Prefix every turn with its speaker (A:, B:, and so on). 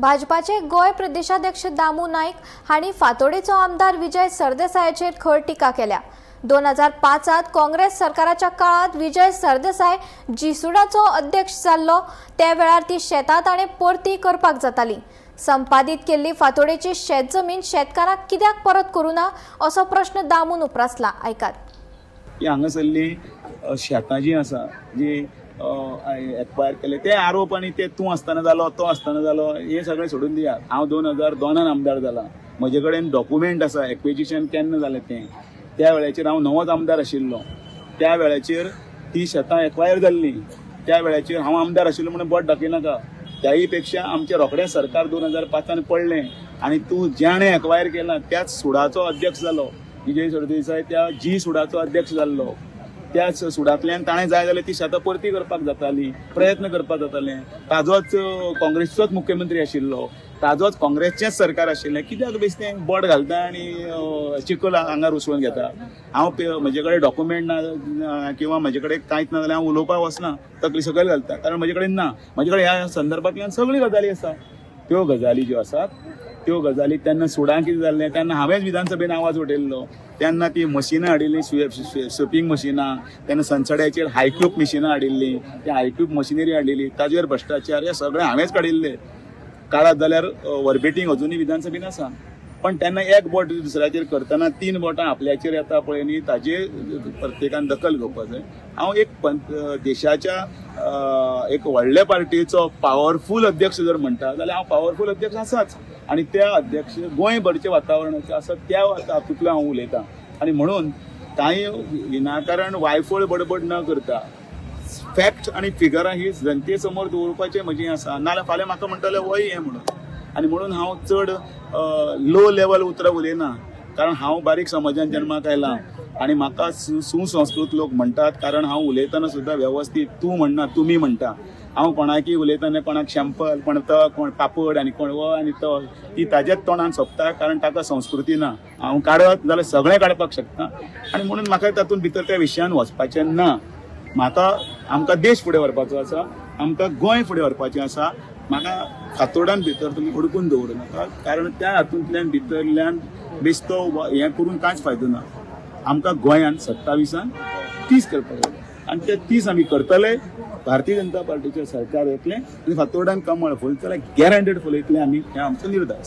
A: भाजपाचे गोय प्रदेशाध्यक्ष दामू नाईक हांणी फातोडेचो आमदार विजय सरदेसायाचेर खर टिका केल्या। 2005 काँग्रेस सरकाराच्या काळात विजय सरदेसाय जिसुडाचो अध्यक्ष जाल्लो त्या वेळार ती शेतात आनी परती करपाक जाताली। संपादीत केल्ली फातोडेची शेत जमीन शेतकारांक कित्याक परत करूना असो प्रश्न दामून उपरासला। ऐकात।
B: हांगासरली शेतां जी आसा जी एक्वायर केले ते आरोप आनी ते तूं आसतना जालो तो आसतना जालो हे सगळें सोडून दियात। हांव 2002 आमदार जाला, म्हजे कडेन डॉक्युमेंट आसा एक्विजिशन केन्ना जालें तें। त्या वेळाचेर हांव नवोच आमदार आशिल्लो, त्या वेळाचेर ती शेतां एक्वायर जाल्ली, त्या वेळाचेर हांव आमदार आशिल्लो म्हणून बोट दाखयनाका। त्याही पेक्षा आमचें रोखडें सरकार 2005 पडलें आनी तूं ज्याणें एक्वायर केलां त्याच सुडाचो अध्यक्ष जालो। विजय सरदेसाय त्या जी सुडाचो अध्यक्ष जाल्लो, त्याच सुडांतल्यान ताणें जाय जाल्यार ती शेतां परती करपाक जाताली, प्रयत्न करपाक जाताले। ताजोच काँग्रेसचोच मुख्यमंत्री आशिल्लो, ताजोच काँग्रेसचेंच सरकार आशिल्लें। कित्याक बेश्टें बोट घालता आनी चिखल आंगार उसळून घेता। हांव म्हजे कडेन डॉक्युमेंट ना किंवा म्हजे कडेन कांयच ना जाल्यार हांव उलोवपाक वचना, तकली सकयल घालता, कारण म्हजे कडेन ना। म्हजे कडेन ह्या संदर्भांतल्यान सगळ्यो गजाली आसा। त्यो गजाली ज्यो आसात त्यो गजाली तेन्ना सुडां कितें जाल्लें तेन्ना हांवेंच विधानसभेन आवाज उठयल्लो। तेन्ना ती मशिनां हाडिल्लीं, स्विपींग मशिनां, तेन्ना संसड्याचेर हायक्यूब मशिनां हाडिल्लीं, त्या हायक्यूब मशिनरी हाडिल्ली, ताजेर भ्रश्टाचार हे सगळें हांवेंच काडिल्ले। काळात जाल्यार वरबेटींग अजुनूय विधानसभेन आसा, पण तेन्ना एक बोट दुसऱ्याचेर करतना 3 बोटां आपल्याचेर येता पळय न्ही, ताजेर प्रत्येकान दखल घेवपाक जाय। हांव एक देशाच्या एक व्हडल्या पार्टीचो पावरफूल अध्यक्ष जर म्हणटा जाल्यार हांव पावरफूल अध्यक्ष आसाच, आनी त्या अध्यक्ष गोंयभरचें वातावरणाचें आसा त्या हातूंतल्यान हांव उलयतां। आनी म्हणून कांय विनाकारण वायफळ बडबड न करता फॅक्ट आनी फिगरां ही जनते समोर दवरपाचें म्हजें आसा। नाल्यार फाल्यां म्हाका म्हणटले वय हें म्हणून, आनी म्हणून हांव चड लो लेवल उतरां उलयना, कारण हांव बारीक समाजांत जन्माक आयलां आनी म्हाका सुसंस्कृत लोक म्हणटात, कारण हांव उलयतना सुद्दां वेवस्थीत तूं म्हणना तुमी म्हणटा। हांव कोणाकीय उलयतना कोणाक शॅम्पल, कोण तक, कोण पापड आनी कोण व आनी तो ती ताज्याच तोंडान सोंपता, कारण ताका संस्कृती ना। हांव काडत जाल्यार सगळें काडपाक शकता, आनी म्हणून म्हाका तातूंत भितर त्या विशयान वचपाचें ना। म्हाका आमकां देश फुडें व्हरपाचो आसा, आमकां गोंय फुडें व्हरपाचें आसा। म्हाका फातोडान भितर तुमी अडकून दवरूं नाका, कारण त्या हातूंतल्यान भितरल्यान बेश्तो हें करून कांयच फायदो ना। आमकां गोंयान 27 30 करपाक जाय, आनी ते 30 आमी करतले। भारतीय जनता पार्टीचें सरकार येतलें आनी फातोर्डान कमळ फुलतलें, गॅरंटेड फुलयतलें आमी, हें आमचो निर्धार।